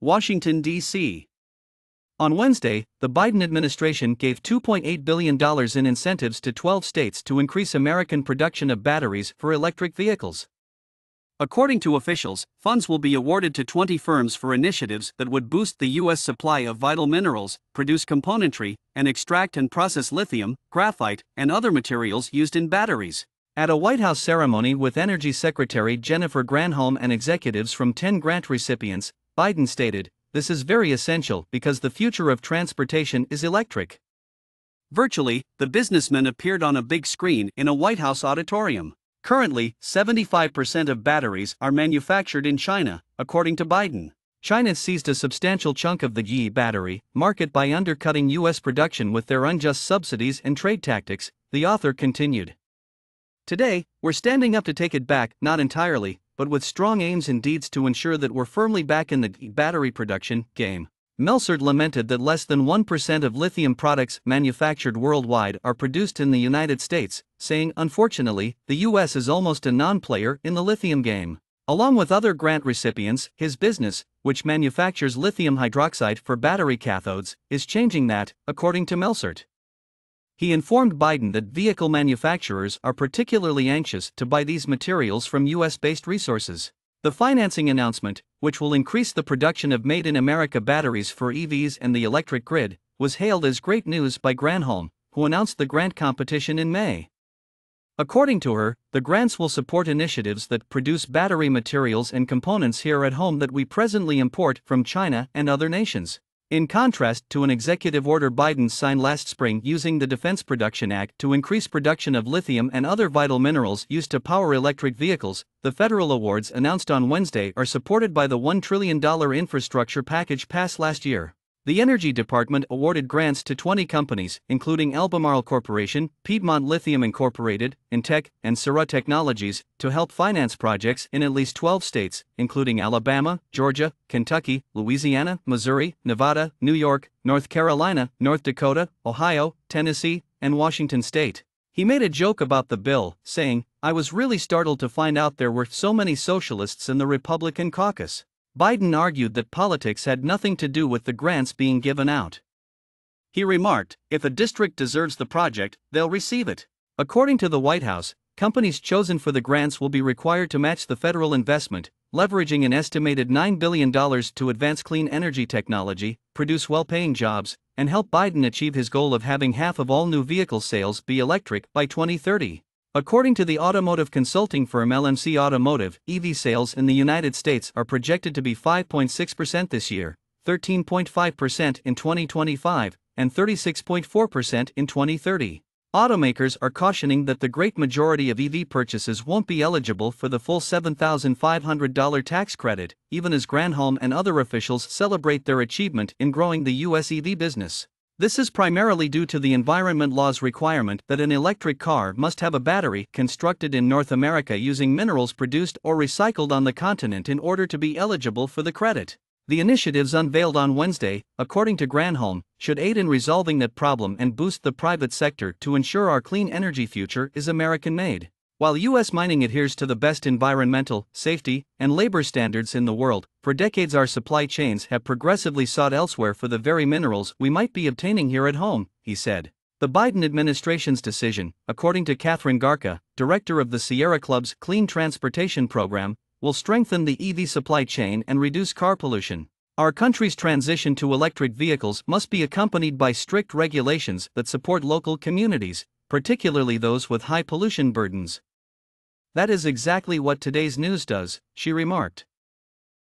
Washington, D.C. On Wednesday, the Biden administration gave $2.8 billion in incentives to 12 states to increase American production of batteries for electric vehicles. According to officials, funds will be awarded to 20 firms for initiatives that would boost the U.S. supply of vital minerals, produce componentry, and extract and process lithium, graphite, and other materials used in batteries. At a White House ceremony with Energy Secretary Jennifer Granholm and executives from 10 grant recipients, Biden stated, "This is very essential because the future of transportation is electric." Virtually, the businessmen appeared on a big screen in a White House auditorium. Currently, 75% of batteries are manufactured in China, according to Biden. China seized a substantial chunk of the EV battery market by undercutting U.S. production with their unjust subsidies and trade tactics, the author continued. Today, we're standing up to take it back, not entirely, but with strong aims and deeds to ensure that we're firmly back in the battery production game. Melcert lamented that less than 1% of lithium products manufactured worldwide are produced in the United States, saying, "Unfortunately, the U.S. is almost a non-player in the lithium game." Along with other grant recipients, his business, which manufactures lithium hydroxide for battery cathodes, is changing that, according to Melcert. He informed Biden that vehicle manufacturers are particularly anxious to buy these materials from U.S.-based resources. The financing announcement, which will increase the production of made-in-America batteries for EVs and the electric grid, was hailed as great news by Granholm, who announced the grant competition in May. According to her, the grants will support initiatives that produce battery materials and components here at home that we presently import from China and other nations. In contrast to an executive order Biden signed last spring using the Defense Production Act to increase production of lithium and other vital minerals used to power electric vehicles, the federal awards announced on Wednesday are supported by the $1 trillion infrastructure package passed last year. The Energy Department awarded grants to 20 companies, including Albemarle Corporation, Piedmont Lithium Incorporated, Intech, and Syrah Technologies, to help finance projects in at least 12 states, including Alabama, Georgia, Kentucky, Louisiana, Missouri, Nevada, New York, North Carolina, North Dakota, Ohio, Tennessee, and Washington state. He made a joke about the bill, saying, "I was really startled to find out there were so many socialists in the Republican caucus." Biden argued that politics had nothing to do with the grants being given out. He remarked, "If a district deserves the project, they'll receive it." According to the White House, companies chosen for the grants will be required to match the federal investment, leveraging an estimated $9 billion to advance clean energy technology, produce well-paying jobs, and help Biden achieve his goal of having half of all new vehicle sales be electric by 2030. According to the automotive consulting firm LMC Automotive, EV sales in the United States are projected to be 5.6% this year, 13.5% in 2025, and 36.4% in 2030. Automakers are cautioning that the great majority of EV purchases won't be eligible for the full $7,500 tax credit, even as Granholm and other officials celebrate their achievement in growing the U.S. EV business. This is primarily due to the environment law's requirement that an electric car must have a battery constructed in North America using minerals produced or recycled on the continent in order to be eligible for the credit. The initiatives unveiled on Wednesday, according to Granholm, should aid in resolving that problem and boost the private sector to ensure our clean energy future is American-made. While U.S. mining adheres to the best environmental, safety, and labor standards in the world, for decades our supply chains have progressively sought elsewhere for the very minerals we might be obtaining here at home, he said. The Biden administration's decision, according to Catherine Garca, director of the Sierra Club's Clean Transportation Program, will strengthen the EV supply chain and reduce car pollution. Our country's transition to electric vehicles must be accompanied by strict regulations that support local communities, particularly those with high pollution burdens. That is exactly what today's news does, she remarked.